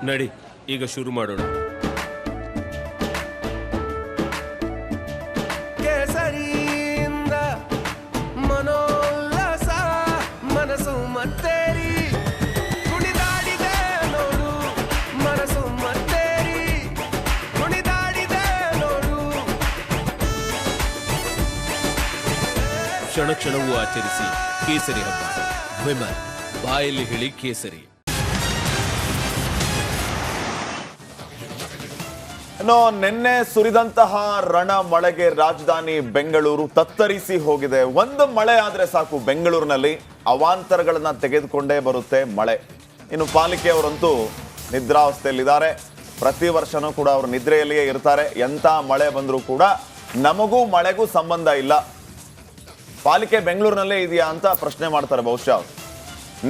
ನಡಿ ಈಗ ಶುರು ಮಾಡೋಣ. ಕೇಸರಿಯಿಂದ ಮನೋಲ್ಲಾಸ ಮನಸ್ಸು ಮತ್ತೇರಿ ಕುಣಿದಾಡಿದೆ ನೋಡು, ಮನಸ್ಸು ಮತ್ತೇರಿ ಕುಣಿದಾಡಿದೆ ನೋಡು. ಕ್ಷಣ ಕ್ಷಣವೂ ಆಚರಿಸಿ ಕೇಸರಿ ಹಬ್ಬ. ವಿಮಲ್ ಬಾಯಲ್ಲಿ ಹೇಳಿ ಕೇಸರಿ. ನಿನ್ನೆ ಸುರಿದಂತಹ ರಣ ಮಳೆಗೆ ರಾಜಧಾನಿ ಬೆಂಗಳೂರು ತತ್ತರಿಸಿ ಹೋಗಿದೆ. ಒಂದು ಮಳೆ ಆದ್ರೆ ಸಾಕು, ಬೆಂಗಳೂರಿನಲ್ಲಿ ಅವಾಂತರಗಳನ್ನ ತೆಗೆದುಕೊಂಡೇ ಬರುತ್ತೆ ಮಳೆ. ಇನ್ನು ಪಾಲಿಕೆಯವರಂತೂ ನಿದ್ರಾವಸ್ಥೆಯಲ್ಲಿದ್ದಾರೆ. ಪ್ರತಿ ವರ್ಷನೂ ಕೂಡ ಅವರು ನಿದ್ರೆಯಲ್ಲಿಯೇ ಇರ್ತಾರೆ. ಎಂಥ ಮಳೆ ಬಂದರೂ ಕೂಡ ನಮಗೂ ಮಳೆಗೂ ಸಂಬಂಧ ಇಲ್ಲ, ಪಾಲಿಕೆ ಬೆಂಗಳೂರಿನಲ್ಲೇ ಇದೆಯಾ ಅಂತ ಪ್ರಶ್ನೆ ಮಾಡ್ತಾರೆ ಬಹುಶಃ.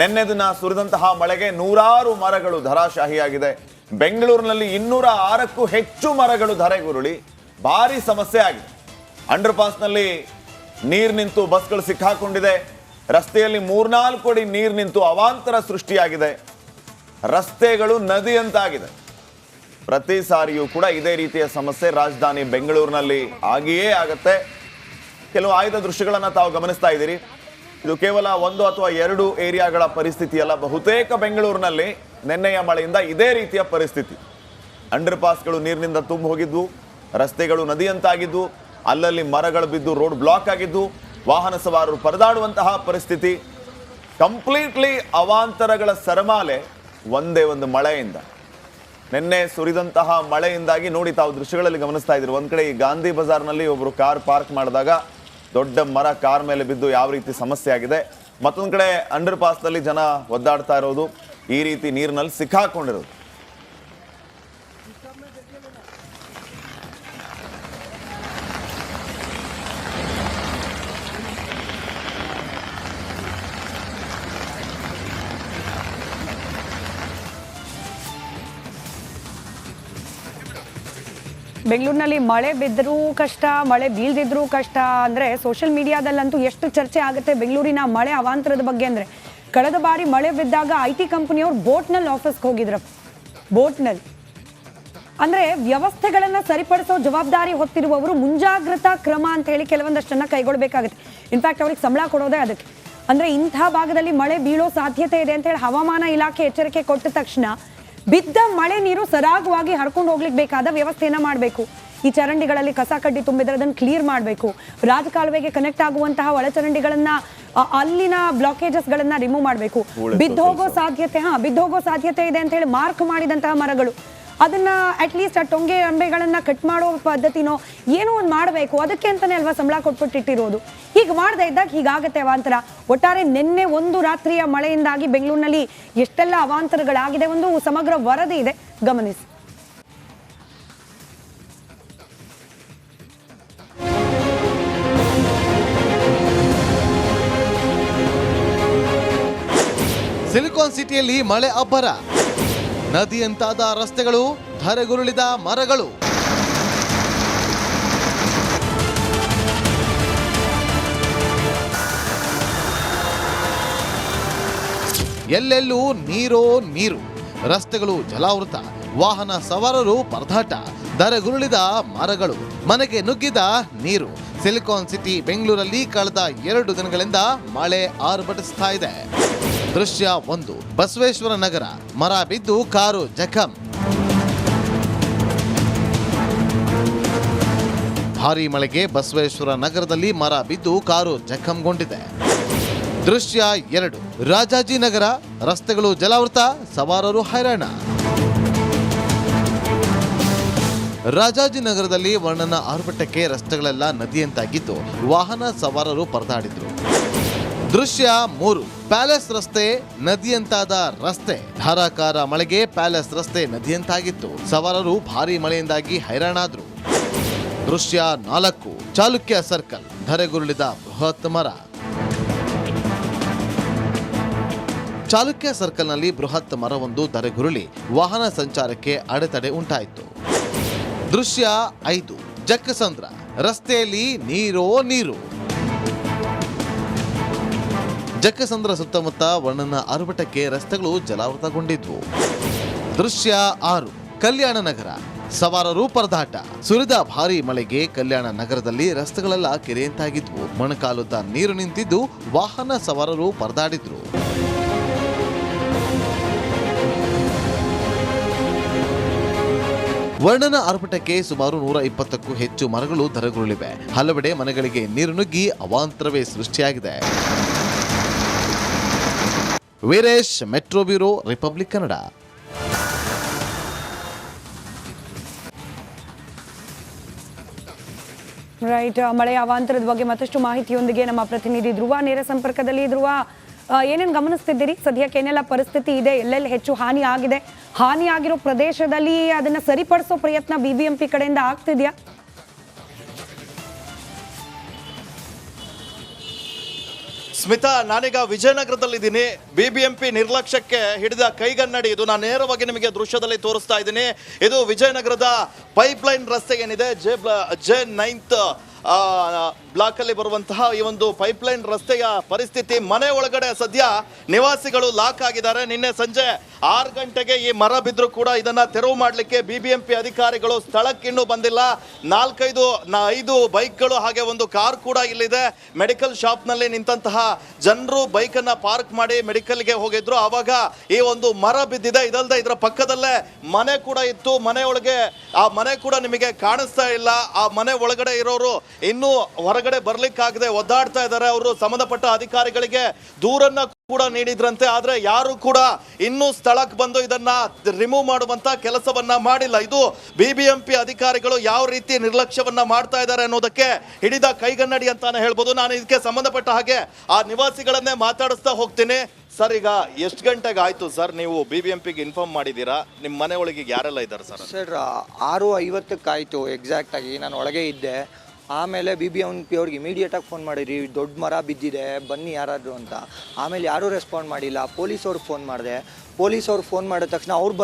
ನಿನ್ನೆ ದಿನ ಸುರಿದಂತಹ ಮಳೆಗೆ ನೂರಾರು ಮರಗಳು ಧರಾಶಾಹಿಯಾಗಿದೆ. ಬೆಂಗಳೂರಿನಲ್ಲಿ 206ಕ್ಕೂ ಹೆಚ್ಚು ಮರಗಳು ಧರೆಗುರುಳಿ ಭಾರಿ ಸಮಸ್ಯೆ ಆಗಿದೆ. ಅಂಡರ್ ಪಾಸ್ನಲ್ಲಿ ನೀರು ನಿಂತು ಬಸ್ಗಳು ಸಿಕ್ಕಾಕೊಂಡಿದೆ. ರಸ್ತೆಯಲ್ಲಿ 3-4 ಅಡಿ ನೀರು ನಿಂತು ಅವಾಂತರ ಸೃಷ್ಟಿಯಾಗಿದೆ. ರಸ್ತೆಗಳು ನದಿಯಂತಾಗಿದೆ. ಪ್ರತಿ ಸಾರಿಯೂ ಕೂಡ ಇದೇ ರೀತಿಯ ಸಮಸ್ಯೆ ರಾಜಧಾನಿ ಬೆಂಗಳೂರಿನಲ್ಲಿ ಆಗಿಯೇ ಆಗತ್ತೆ. ಕೆಲವು ಆಯ್ದ ದೃಶ್ಯಗಳನ್ನು ತಾವು ಗಮನಿಸ್ತಾ ಇದ್ದೀರಿ. ಇದು ಕೇವಲ 1 ಅಥವಾ 2 ಏರಿಯಾಗಳ ಪರಿಸ್ಥಿತಿ ಅಲ್ಲ. ಬಹುತೇಕ ಬೆಂಗಳೂರಿನಲ್ಲಿ ನಿನ್ನೆಯ ಮಳೆಯಿಂದ ಇದೇ ರೀತಿಯ ಪರಿಸ್ಥಿತಿ. ಅಂಡರ್ ಪಾಸ್ಗಳು ನೀರಿನಿಂದ ತುಂಬಿ ಹೋಗಿದ್ವು, ರಸ್ತೆಗಳು ನದಿಯಂತಾಗಿದ್ದು, ಅಲ್ಲಲ್ಲಿ ಮರಗಳು ಬಿದ್ದು ರೋಡ್ ಬ್ಲಾಕ್ ಆಗಿದ್ದು, ವಾಹನ ಸವಾರರು ಪರದಾಡುವಂತಹ ಪರಿಸ್ಥಿತಿ. ಕಂಪ್ಲೀಟ್ಲಿ ಅವಾಂತರಗಳ ಸರಮಾಲೆ ಒಂದೇ ಒಂದು ಮಳೆಯಿಂದ. ನಿನ್ನೆ ಸುರಿದಂತಹ ಮಳೆಯಿಂದಾಗಿ ನೋಡಿ, ತಾವು ದೃಶ್ಯಗಳಲ್ಲಿ ಗಮನಿಸ್ತಾ ಇದ್ದೀರಿ. ಒಂದ್ ಕಡೆ ಈ ಗಾಂಧಿ ಬಜಾರ್ನಲ್ಲಿ ಒಬ್ಬರು ಕಾರ್ ಪಾರ್ಕ್ ಮಾಡಿದಾಗ ದೊಡ್ಡ ಮರ ಕಾರ್ ಮೇಲೆ ಬಿದ್ದು ಯಾವ ರೀತಿ ಸಮಸ್ಯೆ ಆಗಿದೆ. ಮತ್ತೊಂದು ಕಡೆ ಅಂಡರ್ ಪಾಸ್ನಲ್ಲಿ ಜನ ಒದ್ದಾಡ್ತಾ ಇರೋದು, ಈ ರೀತಿ ನೀರಿನಲ್ಲಿ ಸಿಕ್ಕಾಕೊಂಡಿರೋದು. ಬೆಂಗಳೂರಿನಲ್ಲಿ ಮಳೆ ಬಿದ್ದರೂ ಕಷ್ಟ, ಮಳೆ ಬೀಳ್ದಿದ್ರೂ ಕಷ್ಟ. ಅಂದರೆ ಸೋಷಿಯಲ್ ಮೀಡಿಯಾದಲ್ಲಂತೂ ಎಷ್ಟು ಚರ್ಚೆ ಆಗುತ್ತೆ ಬೆಂಗಳೂರಿನ ಮಳೆ ಅವಾಂತರದ ಬಗ್ಗೆ. ಅಂದರೆ ಕಳೆದ ಬಾರಿ ಮಳೆ ಬಿದ್ದಾಗ IT ಕಂಪನಿಯವರು ಬೋಟ್ನಲ್ಲಿ ಆಫೀಸ್ಗೆ ಹೋಗಿದ್ರು. ಬೋಟ್ನಲ್ಲಿ ಅಂದರೆ ವ್ಯವಸ್ಥೆಗಳನ್ನು ಸರಿಪಡಿಸೋ ಜವಾಬ್ದಾರಿ ಹೊತ್ತಿರುವವರು ಮುಂಜಾಗ್ರತಾ ಕ್ರಮ ಅಂತ ಹೇಳಿ ಕೆಲವೊಂದಷ್ಟನ್ನು ಕೈಗೊಳ್ಳಬೇಕಾಗುತ್ತೆ. ಇನ್ಫ್ಯಾಕ್ಟ್ ಅವ್ರಿಗೆ ಸಂಬಳ ಕೊಡೋದೇ ಅದಕ್ಕೆ. ಅಂದರೆ ಇಂಥ ಭಾಗದಲ್ಲಿ ಮಳೆ ಬೀಳೋ ಸಾಧ್ಯತೆ ಇದೆ ಅಂತ ಹೇಳಿ ಹವಾಮಾನ ಇಲಾಖೆ ಎಚ್ಚರಿಕೆ ಕೊಟ್ಟ ತಕ್ಷಣ ಬಿದ್ದ ಮಳೆ ನೀರು ಸರಾಗವಾಗಿ ಹರ್ಕೊಂಡು ಹೋಗ್ಲಿಕ್ಕೆ ಬೇಕಾದ ವ್ಯವಸ್ಥೆಯನ್ನ ಮಾಡಬೇಕು. ಈ ಚರಂಡಿಗಳಲ್ಲಿ ಕಸ ಕಡ್ಡಿ ತುಂಬಿದ್ರೆ ಅದನ್ನು ಕ್ಲಿಯರ್ ಮಾಡಬೇಕು. ರಾಜಕಾಲುವೆಗೆ ಕನೆಕ್ಟ್ ಆಗುವಂತಹ ಒಳಚರಂಡಿಗಳನ್ನ, ಅಲ್ಲಿನ ಬ್ಲಾಕೇಜಸ್ಗಳನ್ನ ರಿಮೂವ್ ಮಾಡಬೇಕು. ಬಿದ್ದೋಗೋ ಸಾಧ್ಯತೆ ಇದೆ ಅಂತ ಹೇಳಿ ಮಾರ್ಕ್ ಮಾಡಿದಂತಹ ಮರಗಳು, ಅದನ್ನ ಅಟ್ಲೀಸ್ಟ್ ಆ ಟೊಂಗೆ ಅಂಬೆಗಳನ್ನ ಕಟ್ ಮಾಡೋ ಪದ್ಧತಿನೋ ಏನೋ ಒಂದು ಮಾಡಬೇಕು. ಅದಕ್ಕೆ ಅಂತಾನೆ ಅಲ್ವಾ ಸಂಬಳ ಕೊಟ್ಬಿಟ್ಟಿರೋದು. ಹೀಗೆ ಮಾಡದೇ ಇದ್ದಾಗ ಹೀಗಾಗತ್ತೆ ಅವಾಂತರ. ಒಟ್ಟಾರೆ ನಿನ್ನೆ ಒಂದು ರಾತ್ರಿಯ ಮಳೆಯಿಂದಾಗಿ ಬೆಂಗಳೂರಿನಲ್ಲಿ ಎಷ್ಟೆಲ್ಲ ಅವಾಂತರಗಳಾಗಿದೆ, ಒಂದು ಸಮಗ್ರ ವರದಿ ಇದೆ, ಗಮನಿಸಿ. ಸಿಲಿಕಾನ್ ಸಿಟಿಯಲ್ಲಿ ಮಳೆ ಅಬ್ಬರ, ನದಿಯಂತಾದ ರಸ್ತೆಗಳು, ಧರೆಗುರುಳಿದ ಮರಗಳು. ಎಲ್ಲೆಲ್ಲೂ ನೀರೋ ನೀರು, ರಸ್ತೆಗಳು ಜಲಾವೃತ, ವಾಹನ ಸವಾರರು ಪರದಾಟ, ಧರೆಗುರುಳಿದ ಮರಗಳು, ಮನೆಗೆ ನುಗ್ಗಿದ ನೀರು. ಸಿಲಿಕಾನ್ ಸಿಟಿ ಬೆಂಗಳೂರಲ್ಲಿ ಕಳೆದ 2 ದಿನಗಳಿಂದ ಮಳೆ ಆರ್ಭಟಿಸ್ತಾ ಇದೆ. ದೃಶ್ಯ 1, ಬಸವೇಶ್ವರ ನಗರ, ಮರ ಬಿದ್ದು ಕಾರು ಜಖಂ. ಭಾರೀ ಮಳೆಗೆ ಬಸವೇಶ್ವರ ನಗರದಲ್ಲಿ ಮರ ಬಿದ್ದು ಕಾರು ಜಖಂಗೊಂಡಿದೆ. ದೃಶ್ಯ 2, ರಾಜಾಜಿನಗರ, ರಸ್ತೆಗಳು ಜಲಾವೃತ, ಸವಾರರು ಹೈರಾಣ. ರಾಜಾಜಿನಗರದಲ್ಲಿ ವರ್ಣನ ಆರ್ಭಟಕ್ಕೆ ರಸ್ತೆಗಳೆಲ್ಲ ನದಿಯಂತಾಗಿದ್ದು ವಾಹನ ಸವಾರರು ಪರದಾಡಿದ್ರು. ದೃಶ್ಯ 3, ಪ್ಯಾಲೇಸ್ ರಸ್ತೆ, ನದಿಯಂತಾದ ರಸ್ತೆ. ಧಾರಾಕಾರ ಮಳೆಗೆ ಪ್ಯಾಲೇಸ್ ರಸ್ತೆ ನದಿಯಂತಾಗಿತ್ತು. ಸವಾರರು ಭಾರೀ ಮಳೆಯಿಂದಾಗಿ ಹೈರಾಣಾದ್ರು. ದೃಶ್ಯ 4, ಚಾಲುಕ್ಯ ಸರ್ಕಲ್, ಧರೆಗುರುಳಿದ ಬೃಹತ್ ಮರ. ಚಾಲುಕ್ಯ ಸರ್ಕಲ್ನಲ್ಲಿ ಬೃಹತ್ ಮರವೊಂದು ಧರೆಗುರುಳಿ ವಾಹನ ಸಂಚಾರಕ್ಕೆ ಅಡೆತಡೆ ಉಂಟಾಯಿತು. ದೃಶ್ಯ 5, ಜಕ್ಕಸಂದ್ರ, ರಸ್ತೆಯಲ್ಲಿ ನೀರೋ ನೀರು. ಜಕ್ಕಸಂದ್ರ ಸುತ್ತಮುತ್ತ ವರ್ಣನ ಆರ್ಭಟಕ್ಕೆ ರಸ್ತೆಗಳು ಜಲಾವೃತಗೊಂಡಿದ್ವು. ದೃಶ್ಯ 6 ಕಲ್ಯಾಣ ನಗರ. ಸವಾರರು ಪರದಾಟ. ಸುರಿದ ಭಾರೀ ಮಳೆಗೆ ಕಲ್ಯಾಣ ನಗರದಲ್ಲಿ ರಸ್ತೆಗಳೆಲ್ಲ ಕೆರೆಯಂತಾಗಿದ್ವು. ಮೊಣಕಾಲುದ್ದ ನೀರು ನಿಂತಿದ್ದು ವಾಹನ ಸವಾರರು ಪರದಾಡಿದ್ರು. ವರ್ಣನ ಆರ್ಭಟಕ್ಕೆ ಸುಮಾರು 120ಕ್ಕೂ ಹೆಚ್ಚು ಮರಗಳು ಧರೆಗುರುಳಿವೆ. ಹಲವೆಡೆ ಮನೆಗಳಿಗೆ ನೀರು ನುಗ್ಗಿ ಅವಾಂತರವೇ ಸೃಷ್ಟಿಯಾಗಿದೆ. Veeresh, metro bureau, republic Kannada. Right, ಮಳೆಯ ಅವಾಂತರದ ಬಗ್ಗೆ ಮತ್ತಷ್ಟು ಮಾಹಿತಿಯೊಂದಿಗೆ ನಮ್ಮ ಪ್ರತಿನಿಧಿ ಧ್ರುವ ನೇರ ಸಂಪರ್ಕದಲ್ಲಿ. ಧ್ರುವ, ಏನೇನು ಗಮನಿಸ್ತಿದ್ದೀರಿ? ಸದ್ಯಕ್ಕೆ ಏನೆಲ್ಲ ಪರಿಸ್ಥಿತಿ ಇದೆ? ಎಲ್ಲೆಲ್ಲಿ ಹೆಚ್ಚು ಹಾನಿ ಆಗಿದೆ? ಹಾನಿ ಆಗಿರೋ ಪ್ರದೇಶದಲ್ಲಿ ಅದನ್ನ ಸರಿಪಡಿಸೋ ಪ್ರಯತ್ನ ಬಿಬಿಎಂಪಿ ಕಡೆಯಿಂದ ಆಗ್ತಿದ್ಯಾ? ಸ್ಮಿತಾ, ನಾನೀಗ ವಿಜಯನಗರದಲ್ಲಿದ್ದೀನಿ. ಬಿಬಿಎಂಪಿ ನಿರ್ಲಕ್ಷ್ಯಕ್ಕೆ ಹಿಡಿದ ಕೈಗನ್ನಡಿ ಇದು. ನಾನು ನೇರವಾಗಿ ನಿಮಗೆ ದೃಶ್ಯದಲ್ಲಿ ತೋರಿಸ್ತಾ ಇದ್ದೀನಿ. ಇದು ವಿಜಯನಗರದ ಪೈಪ್ಲೈನ್ ರಸ್ತೆ ಏನಿದೆ, ಜೆ 9th ಬ್ಲಾಕ್ ಅಲ್ಲಿ ಬರುವಂತಹ ಈ ಒಂದು ಪೈಪ್ಲೈನ್ ರಸ್ತೆಯ ಪರಿಸ್ಥಿತಿ. ಮನೆ ಒಳಗಡೆ ಸದ್ಯ ನಿವಾಸಿಗಳು ಲಾಕ್ ಆಗಿದ್ದಾರೆ. ನಿನ್ನೆ ಸಂಜೆ 6 ಗಂಟೆಗೆ ಈ ಮರ ಬಿದ್ದರೂ ಕೂಡ ಇದನ್ನ ತೆರವು ಮಾಡಲಿಕ್ಕೆ ಬಿಬಿಎಂಪಿ ಅಧಿಕಾರಿಗಳು ಸ್ಥಳಕ್ಕೆ ಇನ್ನೂ ಬಂದಿಲ್ಲ. 5 ಬೈಕ್ಗಳು ಹಾಗೆ ಒಂದು ಕಾರ್ ಕೂಡ ಇಲ್ಲಿದೆ. ಮೆಡಿಕಲ್ ಶಾಪ್ನಲ್ಲಿ ನಿಂತಹ ಜನರು ಬೈಕನ್ನು ಪಾರ್ಕ್ ಮಾಡಿ ಮೆಡಿಕಲ್ಗೆ ಹೋಗಿದ್ರು. ಆವಾಗ ಈ ಒಂದು ಮರ ಬಿದ್ದಿದೆ. ಇದಲ್ಲದೆ ಇದರ ಪಕ್ಕದಲ್ಲೇ ಮನೆ ಕೂಡ ಇತ್ತು. ಮನೆಯೊಳಗೆ ಆ ಮನೆ ಕೂಡ ನಿಮಗೆ ಕಾಣಿಸ್ತಾ ಇಲ್ಲ. ಆ ಮನೆ ಒಳಗಡೆ ಇರೋರು ಇನ್ನೂ ಹೊರಗಡೆ ಬರ್ಲಿಕ್ಕಾಗದೆ ಒದ್ದಾಡ್ತಾ ಇದ್ದಾರೆ. ಅವರು ಸಂಬಂಧಪಟ್ಟ ಅಧಿಕಾರಿಗಳಿಗೆ ದೂರನ್ನ ಕೂಡ ನೀಡಿದ್ರಂತೆ. ಆದ್ರೆ ಯಾರು ಕೂಡ ಇನ್ನೂ ಸ್ಥಳಕ್ಕೆ ಬಂದು ಇದನ್ನ ರಿಮೂವ್ ಮಾಡುವಂತ ಕೆಲಸವನ್ನ ಮಾಡಿಲ್ಲ. ಇದು ಬಿಬಿಎಂಪಿ ಅಧಿಕಾರಿಗಳು ಯಾವ ರೀತಿ ನಿರ್ಲಕ್ಷ್ಯವನ್ನ ಮಾಡ್ತಾ ಇದ್ದಾರೆ ಅನ್ನೋದಕ್ಕೆ ಹಿಡಿದ ಕೈಗನ್ನಡಿ ಅಂತಾನೆ ಹೇಳ್ಬೋದು. ನಾನು ಇದಕ್ಕೆ ಸಂಬಂಧಪಟ್ಟ ಹಾಗೆ ಆ ನಿವಾಸಿಗಳನ್ನೇ ಮಾತಾಡಿಸ್ತಾ ಹೋಗ್ತೀನಿ. ಸರ್, ಈಗ ಎಷ್ಟು ಗಂಟೆಗೆ ಆಯ್ತು ಸರ್ ನೀವು ಬಿಬಿಎಂಪಿಗೆ ಇನ್ಫಾರ್ಮ್ ಮಾಡಿದ್ದೀರಾ? ನಿಮ್ಮ ಮನೆ ಒಳಗೆ ಯಾರೆಲ್ಲ ಇದ್ದಾರೆ ಸರ್? ಸರ್ 6:50 ಆಯಿತು ಎಕ್ಸಾಕ್ಟಾಗಿ. ನಾನು ಒಳಗೆ ಇದ್ದೆ. ಆಮೇಲೆ ಬಿಬಿಎಂಪಿ ಅವ್ರಿಗೆ ಇಮಿಡಿಯೇಟಾಗಿ ಫೋನ್ ಮಾಡಿರಿ, ದೊಡ್ಡ ಮರ ಬಿದ್ದಿದೆ ಬನ್ನಿ ಯಾರಾದರೂ ಅಂತ. ಆಮೇಲೆ ಯಾರೂ ರೆಸ್ಪಾಂಡ್ ಮಾಡಿಲ್ಲ. ಪೊಲೀಸವ್ರಿಗೆ ಫೋನ್ ಮಾಡಿದೆ. ಪೊಲೀಸವ್ರು ಫೋನ್ ಮಾಡಿದ ತಕ್ಷಣ ಅವ್ರು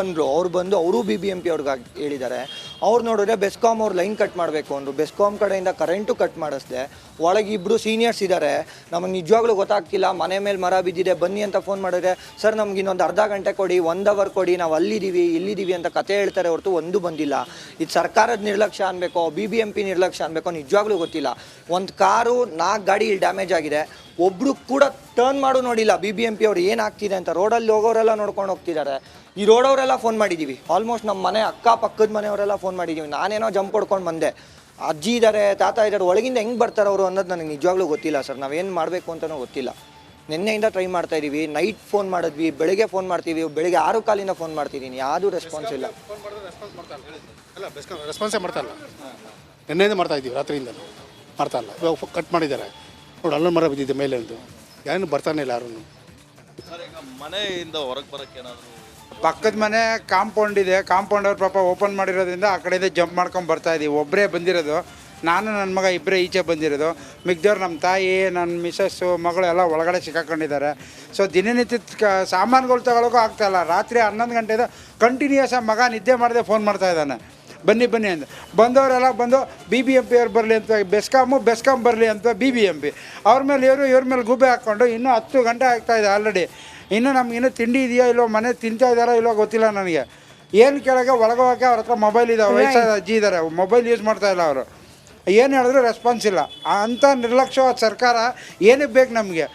ಬಂದು ಅವರು ಬಿಬಿಎಂಪಿ ಅವ್ರಿಗೆ ಹೇಳಿದ್ದಾರೆ. ಅವ್ರು ನೋಡಿದ್ರೆ ಬೆಸ್ಕಾಂ ಅವ್ರು ಲೈನ್ ಕಟ್ ಮಾಡಬೇಕು ಅಂದರು. ಬೆಸ್ಕಾಂ ಕಡೆಯಿಂದ ಕರೆಂಟು ಕಟ್ ಮಾಡಿಸ್ದೆ. ಒಳಗೆ 2 ಸೀನಿಯರ್ಸ್ ಇದ್ದಾರೆ. ನಮಗೆ ನಿಜವಾಗ್ಲೂ ಗೊತ್ತಾಗ್ತಿಲ್ಲ, ಮನೆ ಮೇಲೆ ಮರ ಬಿದ್ದಿದೆ ಬನ್ನಿ ಅಂತ ಫೋನ್ ಮಾಡಿದ್ರೆ ಸರ್ ನಮ್ಗೆ ಇನ್ನೊಂದು ಅರ್ಧ ಗಂಟೆ ಕೊಡಿ, 1 ಅವರ್ ಕೊಡಿ, ನಾವು ಇಲ್ಲಿದ್ದೀವಿ ಅಂತ ಕತೆ ಹೇಳ್ತಾರೆ ಹೊರತು ಒಂದು ಬಂದಿಲ್ಲ. ಇದು ಸರ್ಕಾರದ ನಿರ್ಲಕ್ಷ್ಯ ಅನ್ಬೇಕೋ ಬಿಬಿಎಂಪಿ ನಿರ್ಲಕ್ಷ್ಯ ಅನ್ಬೇಕೋ ನಿಜವಾಗ್ಲೂ ಗೊತ್ತಿಲ್ಲ. ಒಂದು ಕಾರು 4 ಗಾಡಿ ಇಲ್ಲಿ ಡ್ಯಾಮೇಜ್ ಆಗಿದೆ. ಒಬ್ರು ಕೂಡ ಟರ್ನ್ ಮಾಡು ನೋಡಿಲ್ಲ ಬಿಬಿಎಂಪಿ ಅವ್ರು ಏನಾಗ್ತಿದೆ ಅಂತ. ರೋಡಲ್ಲಿ ಹೋಗೋರೆಲ್ಲ ನೋಡ್ಕೊಂಡು ಹೋಗ್ತಿದ್ದಾರೆ. ಈ ರೋಡವರೆಲ್ಲ ಫೋನ್ ಮಾಡಿದ್ದೀವಿ. ಆಲ್ಮೋಸ್ಟ್ ನಮ್ಮ ಮನೆ ಅಕ್ಕಪಕ್ಕದ ಮನೆಯವರೆಲ್ಲ ಫೋನ್ ಮಾಡಿದ್ದೀವಿ. ನಾನೇನೋ ಜಂಪ್ ಹೊಡ್ಕೊಂಡು ಬಂದೆ. ಅಜ್ಜಿ ಇದ್ದಾರೆ, ತಾತ ಇದ್ದಾರೆ, ಒಳಗಿಂದ ಹೆಂಗೆ ಬರ್ತಾರೆ ಅವರು ಅನ್ನೋದು ನನಗೆ ನಿಜವಾಗ್ಲೂ ಗೊತ್ತಿಲ್ಲ ಸರ್. ನಾವೇನು ಮಾಡಬೇಕು ಅಂತಲೂ ಗೊತ್ತಿಲ್ಲ. ನಿನ್ನೆಯಿಂದ ಟ್ರೈ ಮಾಡ್ತಾ ಇದ್ದೀವಿ. ನೈಟ್ ಫೋನ್ ಮಾಡಿದ್ವಿ, ಬೆಳಿಗ್ಗೆ ಫೋನ್ ಮಾಡ್ತೀವಿ, ಬೆಳಿಗ್ಗೆ 6 ಫೋನ್ ಮಾಡ್ತಿದ್ದೀನಿ, ಯಾವುದೂ ರೆಸ್ಪಾನ್ಸ್ ಇಲ್ಲ. ರೆಸ್ಪಾನ್ಸೇ ಮಾಡ್ತಾ ಇಲ್ಲ. ನಿನ್ನೆಯಿಂದ ಮಾಡ್ತಾ ಇದ್ದೀವಿ, ರಾತ್ರಿಯಿಂದ ಮಾಡ್ತಾ ಇಲ್ಲ. ಇವಾಗ ಕಟ್ ಮಾಡಿದ್ದಾರೆ ನೋಡಿ. ಅಲ್ಲೊಂದು ಮರ ಬಿದ್ದಿದೆ ಮೇಲೆ ಒಂದು. ಏನು ಬರ್ತಾನೆ ಇಲ್ಲ ಯಾರೂ. ಮನೆಯಿಂದ ಹೊರಗೆ ಬರಕ್ಕೆ ಏನಾದರೂ ಪಕ್ಕದ ಮನೆ ಕಾಂಪೌಂಡ್ ಇದೆ. ಕಾಂಪೌಂಡ್ ಅವ್ರ ಪಾಪ ಓಪನ್ ಮಾಡಿರೋದ್ರಿಂದ ಆ ಕಡೆಯಿಂದ ಜಂಪ್ ಮಾಡ್ಕೊಂಡು ಬರ್ತಾ ಇದ್ದೀವಿ. ಒಬ್ಬರೇ ಬಂದಿರೋದು, ನಾನು ನನ್ನ ಮಗ ಇಬ್ಬರೇ ಈಚೆ ಬಂದಿರೋದು. ಮಿಕ್ದವ್ರು ನಮ್ಮ ತಾಯಿ, ನನ್ನ ಮಿಸಸ್ಸು, ಮಗಳು ಎಲ್ಲ ಒಳಗಡೆ ಸಿಕ್ಕಾಕೊಂಡಿದ್ದಾರೆ. ಸೊ ದಿನನಿತ್ಯದ ಸಾಮಾನುಗಳು ತಗೊಳ್ಳೋಕ್ಕೂ ಆಗ್ತಾಯಿಲ್ಲ. ರಾತ್ರಿ 11 ಗಂಟೆಯಿಂದ ಕಂಟಿನ್ಯೂಸ್ ಆ ಮಗ ನಿದ್ದೆ ಮಾಡದೆ ಫೋನ್ ಮಾಡ್ತಾ ಇದ್ದಾನೆ, ಬನ್ನಿ ಅಂತ. ಬಂದವರೆಲ್ಲ ಬಂದು ಬಿಬಿಎಂಪಿ ಅವ್ರು ಬರಲಿ ಅಂತ, ಬೆಸ್ಕಾಮ್ ಬರಲಿ ಅಂತ ಬಿಬಿಎಂಪಿ ಅವ್ರ ಮೇಲೆ ಇವ್ರ ಮೇಲೆ ಗುಬ್ಬೆ ಹಾಕ್ಕೊಂಡು ಇನ್ನೂ 10 ಗಂಟೆ ಆಗ್ತಾಯಿದೆ ಆಲ್ರೆಡಿ. ಇನ್ನೂ ನಮಗಿನ್ನೂ ತಿಂಡಿ ಇದೆಯಾ ಇಲ್ಲೋ, ಮನೆ ತಿಂತಾ ಇದ್ದಾರೋ ಇಲ್ಲೋ ಗೊತ್ತಿಲ್ಲ ನನಗೆ. ಏನು ಕೇಳೋಕೆ ಒಳಗೋಕೆ ಅವ್ರ ಹತ್ರ ಮೊಬೈಲ್ ಇದ್ದಾವೆ. ವಯಸ್ಸಾದ ಅಜ್ಜಿ ಇದ್ದಾರೆ, ಮೊಬೈಲ್ ಯೂಸ್ ಮಾಡ್ತಾಯಿಲ್ಲ ಅವರು. ಏನು ಹೇಳಿದ್ರು ರೆಸ್ಪಾನ್ಸ್ ಇಲ್ಲ. ಅಂಥ ನಿರ್ಲಕ್ಷ್ಯವಾದ ಸರ್ಕಾರ ಏನಕ್ಕೆ ಬೇಕು ನಮಗೆ?